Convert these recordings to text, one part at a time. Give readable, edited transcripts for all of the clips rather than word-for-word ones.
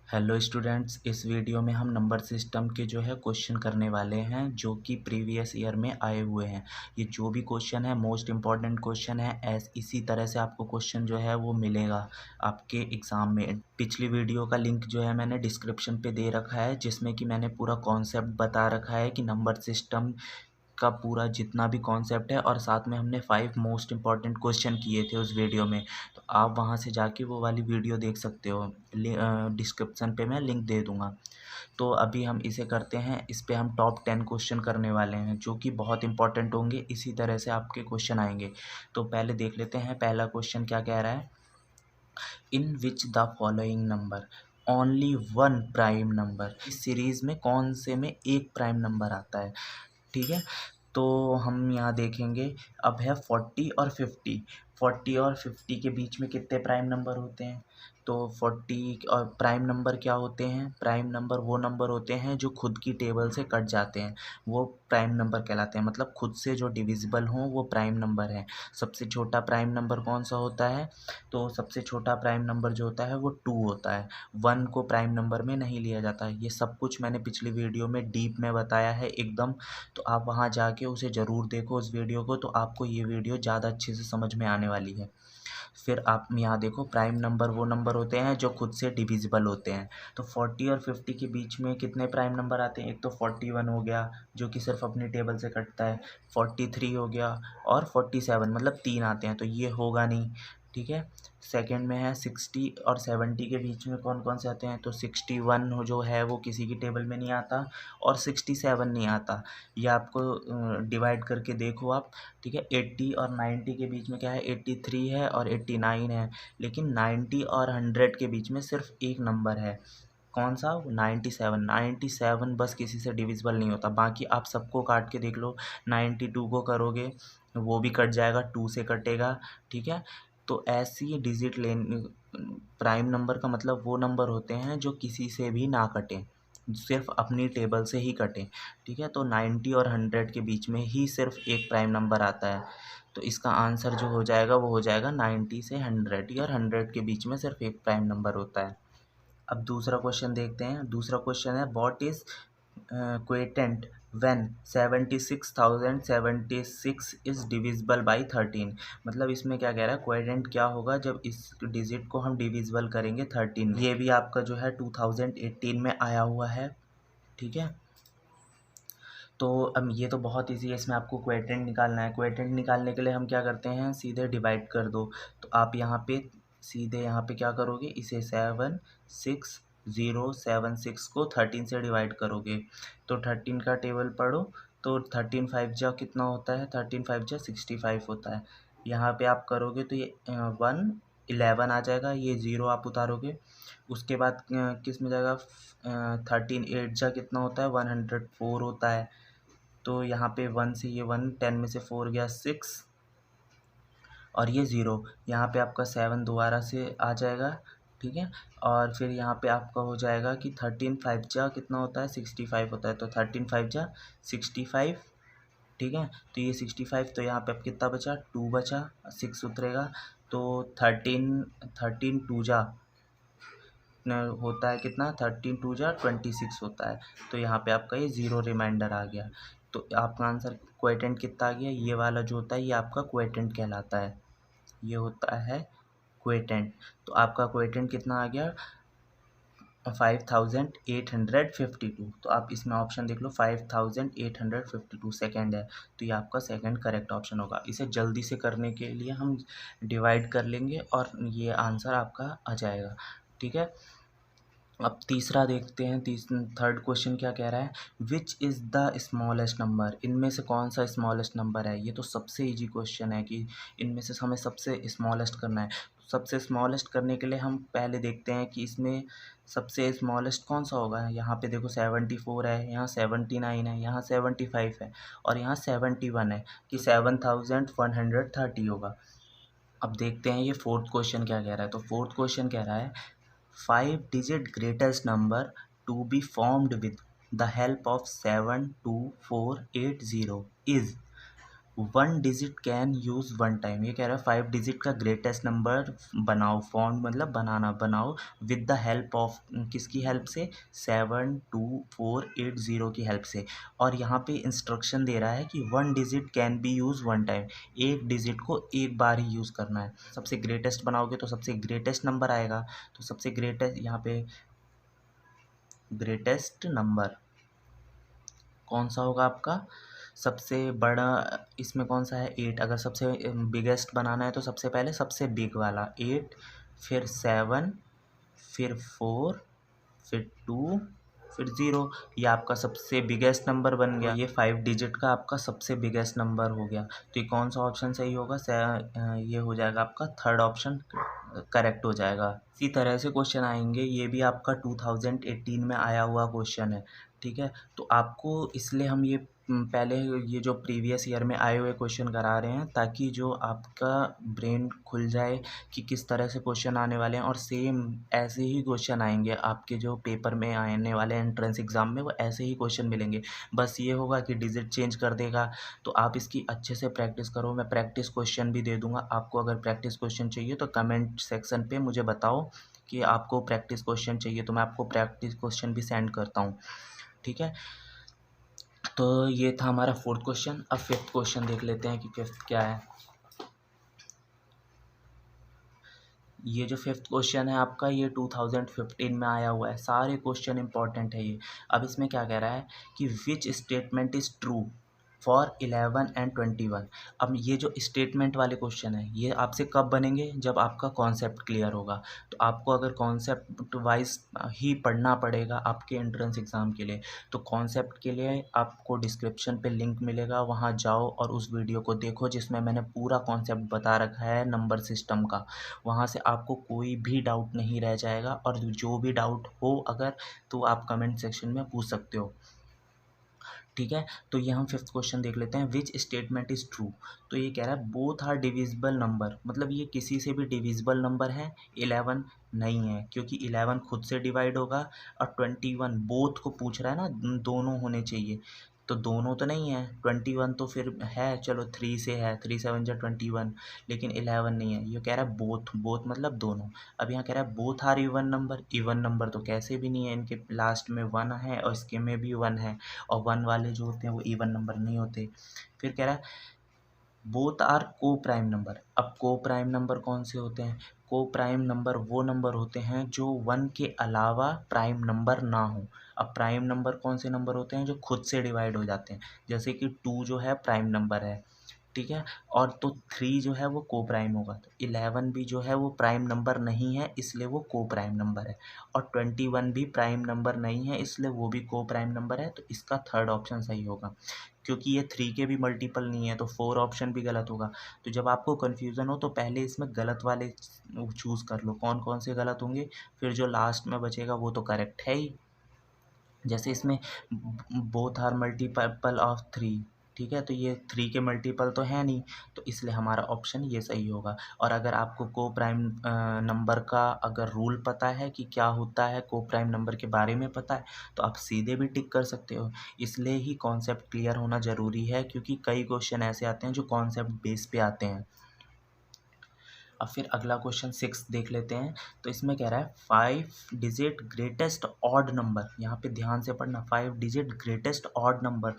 Hello students, इस video में हम नंबर सिस्टम के जो है क्वेश्चन करने वाले हैं जो कि प्रीवियस ईयर में आए हुए हैं। ये जो भी क्वेश्चन है मोस्ट इम्पॉर्टेंट क्वेश्चन है। इसी तरह से आपको क्वेश्चन जो है वो मिलेगा आपके एग्ज़ाम में। पिछली वीडियो का लिंक जो है मैंने डिस्क्रिप्शन पे दे रखा है, जिसमें कि मैंने पूरा कॉन्सेप्ट बता रखा है कि नंबर सिस्टम का पूरा जितना भी कॉन्सेप्ट है, और साथ में हमने 5 मोस्ट इम्पॉर्टेंट क्वेश्चन किए थे उस वीडियो में। तो आप वहाँ से जाके वो वाली वीडियो देख सकते हो। डिस्क्रिप्शन पे मैं लिंक दे दूँगा। तो अभी हम इसे करते हैं। इस पे हम टॉप 10 क्वेश्चन करने वाले हैं जो कि बहुत इंपॉर्टेंट होंगे। इसी तरह से आपके क्वेश्चन आएंगे। तो पहले देख लेते हैं पहला क्वेश्चन क्या कह रहा है। In which the following number only one prime number. इस सीरीज़ में कौन से में एक प्राइम नंबर आता है। ठीक है, तो हम यहाँ देखेंगे। अब है 40 और 50। 40 और 50 के बीच में कितने प्राइम नंबर होते हैं। तो 40 और प्राइम नंबर क्या होते हैं। प्राइम नंबर वो नंबर होते हैं जो खुद की टेबल से कट जाते हैं, वो प्राइम नंबर कहलाते हैं। मतलब खुद से जो डिविजिबल हों वो प्राइम नंबर है। सबसे छोटा प्राइम नंबर कौन सा होता है। तो सबसे छोटा प्राइम नंबर जो होता है वो 2 होता है। 1 को प्राइम नंबर में नहीं लिया जाता है। ये सब कुछ मैंने पिछली वीडियो में डीप में बताया है एकदम। तो आप वहाँ जाके उसे ज़रूर देखो उस वीडियो को, तो आपको ये वीडियो ज़्यादा अच्छे से समझ में आने वाली है। फिर आप यहाँ देखो, प्राइम नंबर वो नंबर होते हैं जो खुद से डिविजिबल होते हैं। तो 40 और 50 के बीच में कितने प्राइम नंबर आते हैं। एक तो 41 हो गया जो कि सिर्फ अपनी टेबल से कटता है। 43 हो गया और 47, मतलब 3 आते हैं, तो ये होगा नहीं। ठीक है, सेकंड में है 60 और 70 के बीच में कौन कौन से आते हैं। तो 61 जो है वो किसी की टेबल में नहीं आता, और 67 नहीं आता। ये आपको डिवाइड करके देखो आप। ठीक है, 80 और 90 के बीच में क्या है, 83 है और 89 है। लेकिन 90 और 100 के बीच में सिर्फ एक नंबर है। कौन सा, 97। 97 बस किसी से डिविजिबल नहीं होता। बाकी आप सबको काट के देख लो। 92 को करोगे वो भी कट जाएगा, 2 से कटेगा। ठीक है, तो ऐसी डिजिट लेन प्राइम नंबर का मतलब वो नंबर होते हैं जो किसी से भी ना कटें, सिर्फ अपनी टेबल से ही कटें। ठीक है, तो 90 और 100 के बीच में ही सिर्फ एक प्राइम नंबर आता है। तो इसका आंसर जो हो जाएगा वो हो जाएगा 90 से 100, और 100 के बीच में सिर्फ एक प्राइम नंबर होता है। अब दूसरा क्वेश्चन देखते हैं। दूसरा क्वेश्चन है what is quotient when 76,076 is divisible by 13। मतलब इसमें क्या कह रहा है, क्वेटेंट क्या होगा जब इस डिजिट को हम डिविजिबल करेंगे 13। ये भी आपका जो है 2018 में आया हुआ है। ठीक है, तो अब ये तो बहुत ईजी है। इसमें आपको क्वेटेंट निकालना है। क्वेटेंट निकालने के लिए हम क्या करते हैं, सीधे डिवाइड कर दो। तो आप यहाँ पे सीधे यहाँ पे क्या करोगे, इसे 7606 को 13 से डिवाइड करोगे। तो 13 का टेबल पढ़ो। तो 13 5 जा कितना होता है, 13 5 जा 65 होता है। यहाँ पे आप करोगे तो ये 11 आ जाएगा, ये 0 आप उतारोगे। उसके बाद किस में जाएगा, 13 8 जा कितना होता है, 104 होता है। तो यहाँ पे 1 से ये 1, 10 में से 4 गया 6, और ये 0। यहाँ पे आपका 7 दोबारा से आ जाएगा। ठीक है, और फिर यहाँ पे आपका हो जाएगा कि 13 5 जा कितना होता है, 65 होता है। तो 13 5 जा 65। ठीक है, तो ये 65, तो यहाँ पे अब कितना बचा, 2 बचा, 6 उतरेगा। तो 13 2 जा होता है कितना, 13 2 जा 26 होता है। तो यहाँ पे आपका ये 0 रिमाइंडर आ गया। तो आपका आंसर क्वेटेंट कितना आ गया, ये वाला जो होता है ये आपका क्वेटेंट कहलाता है। ये होता है क्वेटेंट। तो आपका क्वेटेंट कितना आ गया, 5852। तो आप इसमें ऑप्शन देख लो, 5852 सेकेंड है। तो ये आपका सेकंड करेक्ट ऑप्शन होगा। इसे जल्दी से करने के लिए हम डिवाइड कर लेंगे और ये आंसर आपका आ जाएगा। ठीक है, अब तीसरा देखते हैं। थर्ड क्वेश्चन क्या कह रहा है, which is the smallest number. इनमें से कौन सा स्मॉलेस्ट नंबर है। ये तो सबसे इजी क्वेश्चन है कि इनमें से हमें सबसे स्मॉलेस्ट करना है। सबसे स्मॉलेस्ट करने के लिए हम पहले देखते हैं कि इसमें सबसे स्मॉलेस्ट कौन सा होगा। यहाँ पे देखो 74 है, यहाँ 79 है, यहाँ 75 है, और यहाँ 71 है, कि 7130 होगा। अब देखते हैं ये फोर्थ क्वेश्चन क्या कह रहा है। तो फोर्थ क्वेश्चन कह रहा है 5-digit greatest number to be formed with the help of 72480 is। One digit can use one time. ये कह रहा है 5 डिजिट का ग्रेटेस्ट नंबर बनाओ, फाउंड मतलब बनाओ विद द हेल्प ऑफ, किसकी हेल्प से, 72480 की हेल्प से। और यहाँ पे इंस्ट्रक्शन दे रहा है कि one digit can be use one time, एक डिजिट को एक बार ही यूज़ करना है। सबसे ग्रेटेस्ट बनाओगे तो सबसे ग्रेटेस्ट नंबर आएगा, तो सबसे ग्रेटेस्ट यहाँ पे ग्रेटेस्ट नंबर कौन सा होगा आपका, सबसे बड़ा इसमें कौन सा है, 8। अगर सबसे बिगेस्ट बनाना है तो सबसे पहले सबसे बिग वाला 8, फिर 7, फिर 4, फिर 2, फिर 0। ये आपका सबसे बिगेस्ट नंबर बन गया। ये 5 डिजिट का आपका सबसे बिगेस्ट नंबर हो गया। तो ये कौन सा ऑप्शन सही होगा, ये हो जाएगा आपका थर्ड ऑप्शन करेक्ट हो जाएगा। इसी तरह से क्वेश्चन आएंगे, ये भी आपका 2018 में आया हुआ क्वेश्चन है, ठीक है। तो आपको इसलिए हम ये पहले ये जो प्रीवियस ईयर में आए हुए क्वेश्चन करा रहे हैं, ताकि जो आपका ब्रेन खुल जाए कि किस तरह से क्वेश्चन आने वाले हैं। और सेम ऐसे ही क्वेश्चन आएंगे आपके जो पेपर में आने वाले एंट्रेंस एग्ज़ाम में, वो ऐसे ही क्वेश्चन मिलेंगे। बस ये होगा कि डिजिट चेंज कर देगा। तो आप इसकी अच्छे से प्रैक्टिस करो। मैं प्रैक्टिस क्वेश्चन भी दे दूँगा आपको। अगर प्रैक्टिस क्वेश्चन चाहिए तो कमेंट सेक्शन पे मुझे बताओ कि आपको प्रैक्टिस क्वेश्चन चाहिए, तो मैं आपको प्रैक्टिस क्वेश्चन भी सेंड करता हूँ, ठीक है। तो ये था हमारा फोर्थ क्वेश्चन। अब फिफ्थ क्वेश्चन देख लेते हैं कि फिफ्थ क्या है। ये जो फिफ्थ क्वेश्चन है आपका, ये 2015 में आया हुआ है। सारे क्वेश्चन इंपॉर्टेंट है ये। अब इसमें क्या कह रहा है कि which statement is true for 11 and 21। अब ये जो स्टेटमेंट वाले क्वेश्चन है, ये आपसे कब बनेंगे, जब आपका कॉन्सेप्ट क्लियर होगा। तो आपको अगर कॉन्सेप्ट वाइज ही पढ़ना पड़ेगा आपके एंट्रेंस एग्ज़ाम के लिए, तो कॉन्सेप्ट के लिए आपको डिस्क्रिप्शन पे लिंक मिलेगा, वहाँ जाओ और उस वीडियो को देखो जिसमें मैंने पूरा कॉन्सेप्ट बता रखा है नंबर सिस्टम का। वहाँ से आपको कोई भी डाउट नहीं रह जाएगा, और जो भी डाउट हो अगर, तो आप कमेंट सेक्शन में पूछ सकते हो, ठीक है। तो ये हम फिफ्थ क्वेश्चन देख लेते हैं, विच स्टेटमेंट इज़ ट्रू। तो ये कह रहा है बोथ आर डिविजिबल नंबर, मतलब ये किसी से भी डिविजिबल नंबर है। 11 नहीं है, क्योंकि 11 खुद से डिवाइड होगा, और 21 बोथ को पूछ रहा है ना, दोनों होने चाहिए। तो दोनों तो नहीं है, 21 तो फिर है, चलो 3 से है, 3 7 जा 21, लेकिन 11 नहीं है। ये कह रहा है बोथ, बोथ मतलब दोनों। अब यहाँ कह रहा है both are even number, even number तो कैसे भी नहीं है, इनके लास्ट में 1 है और इसके में भी 1 है, और 1 वाले जो होते हैं वो इवन नंबर नहीं होते। फिर कह रहा है बोथ आर को प्राइम नंबर। अब को प्राइम नंबर कौन से होते हैं, को प्राइम नंबर वो नंबर होते हैं जो 1 के अलावा प्राइम नंबर ना हो। अब प्राइम नंबर कौन से नंबर होते हैं, जो खुद से डिवाइड हो जाते हैं, जैसे कि 2 जो है प्राइम नंबर है, ठीक है। और तो 3 जो है वो को प्राइम होगा। तो 11 भी जो है वो प्राइम नंबर नहीं है, इसलिए वो को प्राइम नंबर है। और 21 भी प्राइम नंबर नहीं है, इसलिए वो भी को प्राइम नंबर है। तो इसका थर्ड ऑप्शन सही होगा, क्योंकि ये 3 के भी मल्टीपल नहीं है, तो 4 ऑप्शन भी गलत होगा। तो जब आपको कन्फ्यूज़न हो तो पहले इसमें गलत वाले चूज़ कर लो, कौन कौन से गलत होंगे, फिर जो लास्ट में बचेगा वो तो करेक्ट है ही। जैसे इसमें बोथ आर मल्टीपल ऑफ 3, ठीक है। तो ये 3 के मल्टीपल तो है नहीं, तो इसलिए हमारा ऑप्शन ये सही होगा। और अगर आपको को प्राइम नंबर का अगर रूल पता है कि क्या होता है, को प्राइम नंबर के बारे में पता है, तो आप सीधे भी टिक कर सकते हो। इसलिए ही कॉन्सेप्ट क्लियर होना ज़रूरी है, क्योंकि कई क्वेश्चन ऐसे आते हैं जो कॉन्सेप्ट बेस पे आते हैं। अब फिर अगला क्वेश्चन 6 देख लेते हैं। तो इसमें कह रहा है 5 डिजिट ग्रेटेस्ट ऑड नंबर, यहाँ पे ध्यान से पढ़ना, 5 digit greatest odd number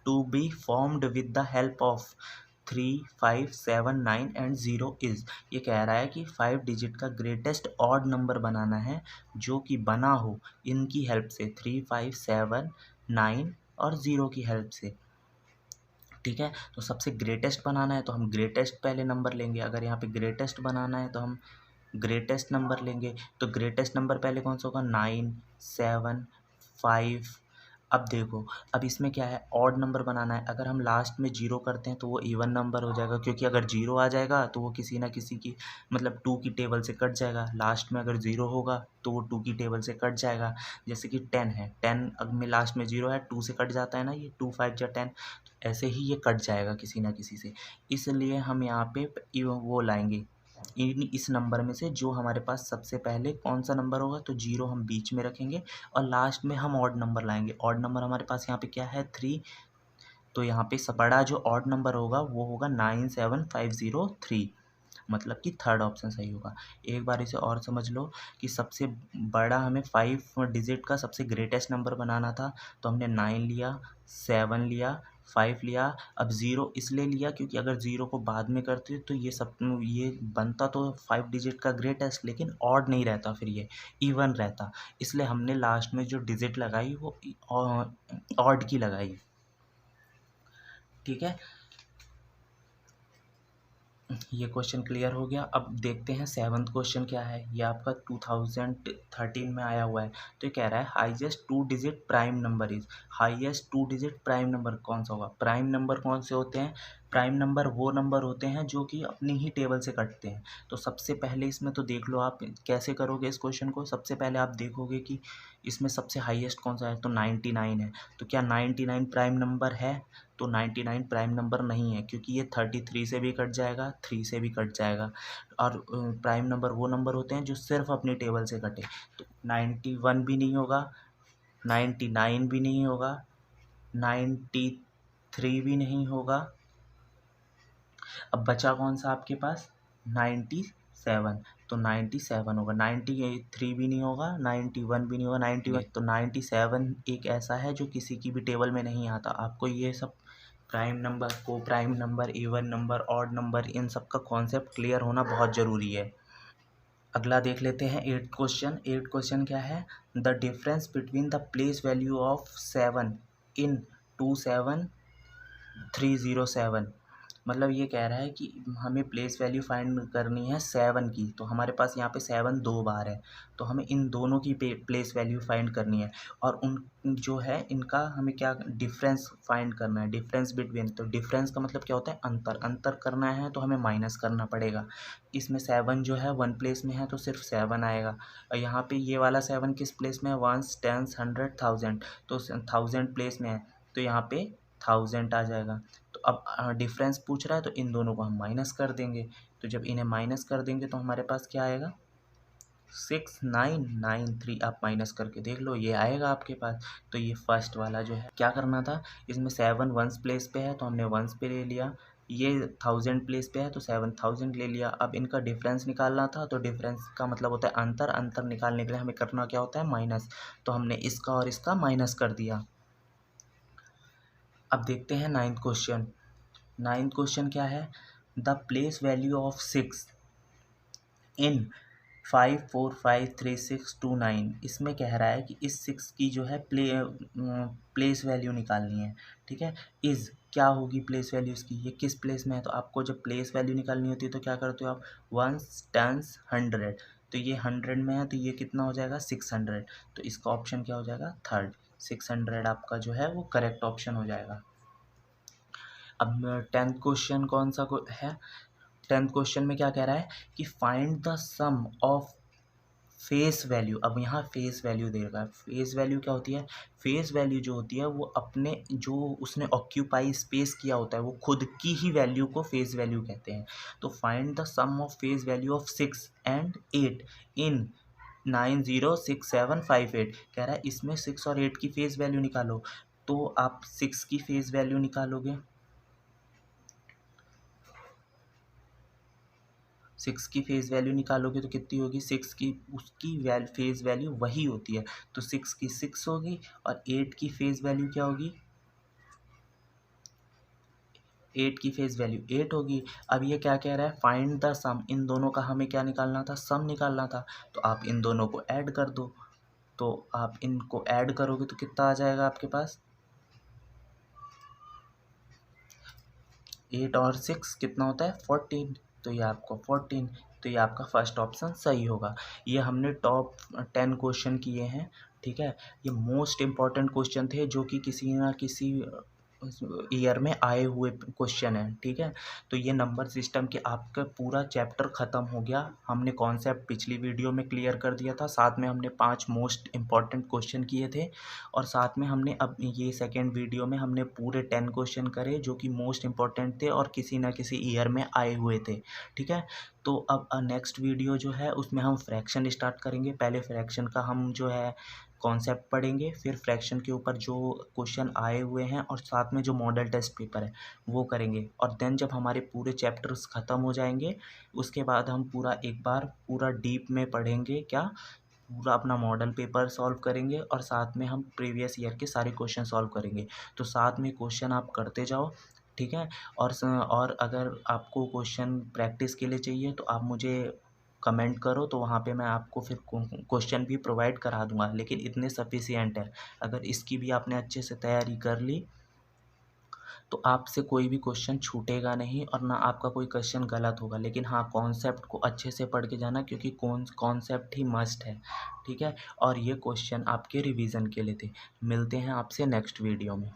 to be formed with the help of 3 5 7 9 and 0 is. ये कह रहा है कि 5 डिजिट का ग्रेटेस्ट ऑड नंबर बनाना है जो कि बना हो इनकी हेल्प से, 3 5 7 9 और 0 की हेल्प से, ठीक है। तो सबसे ग्रेटेस्ट बनाना है तो हम ग्रेटेस्ट पहले नंबर लेंगे। अगर यहाँ पे ग्रेटेस्ट बनाना है तो हम ग्रेटेस्ट नंबर लेंगे। तो ग्रेटेस्ट नंबर पहले कौन सा होगा, 9 7 5। अब देखो, अब इसमें क्या है, ऑड नंबर बनाना है। अगर हम लास्ट में 0 करते हैं तो वो इवन नंबर हो जाएगा, क्योंकि अगर 0 आ जाएगा तो वो किसी ना किसी की मतलब 2 की टेबल से कट जाएगा। लास्ट में अगर 0 होगा तो वो 2 की टेबल से कट जाएगा। जैसे कि 10 है, 10 अब में लास्ट में 0 है, 2 से कट जाता है ना, ये 2 5 जा 10, ऐसे ही ये कट जाएगा किसी ना किसी से। इसलिए हम यहाँ पे वो लाएंगे इस नंबर में से, जो हमारे पास सबसे पहले कौन सा नंबर होगा, तो 0 हम बीच में रखेंगे और लास्ट में हम ऑड नंबर लाएंगे। ऑड नंबर हमारे पास यहाँ पे क्या है, 3 तो यहाँ पे बड़ा जो ऑड नंबर होगा वो होगा 97503, मतलब कि थर्ड ऑप्शन सही होगा। एक बार इसे और समझ लो कि सबसे बड़ा हमें 5 डिजिट का सबसे ग्रेटेस्ट नंबर बनाना था, तो हमने 9 लिया, 7 लिया, 5 लिया। अब 0 इसलिए लिया क्योंकि अगर 0 को बाद में करते तो ये बनता तो 5 डिजिट का ग्रेटेस्ट, लेकिन ऑड नहीं रहता, फिर ये इवन रहता। इसलिए हमने लास्ट में जो डिजिट लगाई वो ऑड की लगाई। ठीक है, ये क्वेश्चन क्लियर हो गया। अब देखते हैं 7th क्वेश्चन क्या है। ये आपका 2013 में आया हुआ है। तो ये कह रहा है highest 2 digit prime number is, highest 2 digit prime number कौन सा होगा। प्राइम नंबर कौन से होते हैं, प्राइम नंबर वो नंबर होते हैं जो कि अपनी ही टेबल से कटते हैं। तो सबसे पहले इसमें तो देख लो आप कैसे करोगे इस क्वेश्चन को। सबसे पहले आप देखोगे कि इसमें सबसे हाईएस्ट कौन सा है, तो 99 है। तो क्या 99 प्राइम नंबर है, तो 99 प्राइम नंबर नहीं है, क्योंकि ये 33 से भी कट जाएगा, 3 से भी कट जाएगा। और प्राइम नंबर वो नंबर होते हैं जो सिर्फ अपनी टेबल से कटे। तो 91 भी नहीं होगा, 99 भी नहीं होगा, 93 भी नहीं होगा। अब बचा कौन सा आपके पास, 97। तो 97 होगा, 93 भी नहीं होगा, 91 भी नहीं होगा, 91। तो 97 एक ऐसा है जो किसी की भी टेबल में नहीं आता। आपको ये सब prime number, coprime number, even number, odd number, इन सब का कॉन्सेप्ट क्लियर होना बहुत ज़रूरी है। अगला देख लेते हैं 8th क्वेश्चन। 8th क्वेश्चन क्या है, the difference between the place value of 7 इन 27307। मतलब ये कह रहा है कि हमें प्लेस वैल्यू फाइंड करनी है 7 की। तो हमारे पास यहाँ पे 7 2 बार है, तो हमें इन दोनों की प्लेस वैल्यू फाइंड करनी है। और उन जो है इनका हमें क्या डिफरेंस फाइंड करना है, डिफरेंस बिटवीन। तो डिफरेंस का मतलब क्या होता है, अंतर। अंतर करना है तो हमें माइनस करना पड़ेगा। इसमें 7 जो है 1 प्लेस में है तो सिर्फ 7 आएगा। और यहाँ पे ये वाला 7 किस प्लेस में है, 1 10 100 1000, तो 1000 प्लेस में है, तो यहाँ पे 1000 आ जाएगा। तो अब डिफरेंस पूछ रहा है तो इन दोनों को हम माइनस कर देंगे। तो जब इन्हें माइनस कर देंगे तो हमारे पास क्या आएगा, 6993। आप माइनस करके देख लो, ये आएगा आपके पास। तो ये फर्स्ट वाला जो है क्या करना था, इसमें 7 1 प्लेस पे है तो हमने 1 पे ले लिया, ये 1000 प्लेस पे है तो 7000 ले लिया। अब इनका डिफरेंस निकालना था, तो डिफरेंस का मतलब होता है अंतर। अंतर निकालने के लिए हमें करना क्या होता है, माइनस। तो हमने इसका और इसका माइनस कर दिया। अब देखते हैं 9th क्वेश्चन। 9th क्वेश्चन क्या है, द प्लेस वैल्यू ऑफ 6 इन 545369। इसमें कह रहा है कि इस 6 की जो है प्लेस वैल्यू निकालनी है। ठीक है, इज़ क्या होगी प्लेस वैल्यू इसकी, ये किस प्लेस में है। तो आपको जब प्लेस वैल्यू निकालनी होती है तो क्या करते हो आप, 1 10 100। तो ये 100 में है तो ये कितना हो जाएगा, 600। तो इसका ऑप्शन क्या हो जाएगा, थर्ड। 600 आपका जो है वो करेक्ट ऑप्शन हो जाएगा। अब 10th क्वेश्चन कौन सा है, 10th क्वेश्चन में क्या कह रहा है कि find the sum of face value. अब यहाँ फेस वैल्यू दे रखा है। फेस वैल्यू क्या होती है, फेस वैल्यू जो होती है वो अपने जो उसने ऑक्यूपाई स्पेस किया होता है वो खुद की ही वैल्यू को फेस वैल्यू कहते हैं। तो find the sum of face value of 6 and 8 in 906758। कह रहा है इसमें 6 और 8 की फेस वैल्यू निकालो। तो आप 6 की फेस वैल्यू निकालोगे, 6 की फेस वैल्यू निकालोगे तो कितनी होगी, 6 की उसकी फेस वैल्यू वही होती है। तो 6 की 6 होगी और 8 की फेस वैल्यू क्या होगी, 8 की फेस वैल्यू 8 होगी। अब ये क्या कह रहा है, फाइंड द सम। इन दोनों का हमें क्या निकालना था, सम निकालना था। तो आप इन दोनों को ऐड कर दो। तो आप इनको ऐड करोगे तो कितना आ जाएगा आपके पास, 8 और 6 कितना होता है, 14। तो ये आपको 14। तो ये आपका फर्स्ट ऑप्शन सही होगा। ये हमने टॉप 10 क्वेश्चन किए हैं। ठीक है, ये मोस्ट इम्पॉर्टेंट क्वेश्चन थे जो कि किसी ना किसी ईयर में आए हुए क्वेश्चन है। ठीक है, तो ये नंबर सिस्टम के आपका पूरा चैप्टर ख़त्म हो गया। हमने कॉन्सेप्ट पिछली वीडियो में क्लियर कर दिया था, साथ में हमने 5 मोस्ट इम्पॉर्टेंट क्वेश्चन किए थे, और साथ में हमने अब ये सेकेंड वीडियो में हमने पूरे 10 क्वेश्चन करे जो कि मोस्ट इम्पॉर्टेंट थे और किसी ना किसी ईयर में आए हुए थे। ठीक है, तो अब नेक्स्ट वीडियो जो है उसमें हम फ्रैक्शन स्टार्ट करेंगे। पहले फ्रैक्शन का हम जो है कॉन्सेप्ट पढ़ेंगे, फिर फ्रैक्शन के ऊपर जो क्वेश्चन आए हुए हैं और साथ में जो मॉडल टेस्ट पेपर है वो करेंगे। और देन जब हमारे पूरे चैप्टर्स ख़त्म हो जाएंगे उसके बाद हम पूरा एक बार पूरा डीप में पढ़ेंगे, क्या पूरा अपना मॉडल पेपर सॉल्व करेंगे और साथ में हम प्रीवियस ईयर के सारे क्वेश्चन सॉल्व करेंगे। तो साथ में क्वेश्चन आप करते जाओ, ठीक है। और अगर आपको क्वेश्चन प्रैक्टिस के लिए चाहिए तो आप मुझे कमेंट करो, तो वहाँ पे मैं आपको फिर क्वेश्चन भी प्रोवाइड करा दूंगा, लेकिन इतने सफिशिएंट है। अगर इसकी भी आपने अच्छे से तैयारी कर ली तो आपसे कोई भी क्वेश्चन छूटेगा नहीं और ना आपका कोई क्वेश्चन गलत होगा। लेकिन हाँ, कॉन्सेप्ट को अच्छे से पढ़ के जाना, क्योंकि कॉन्सेप्ट ही मस्ट है, ठीक है। और ये क्वेश्चन आपके रिवीजन के लिए थे। मिलते हैं आपसे नेक्स्ट वीडियो में।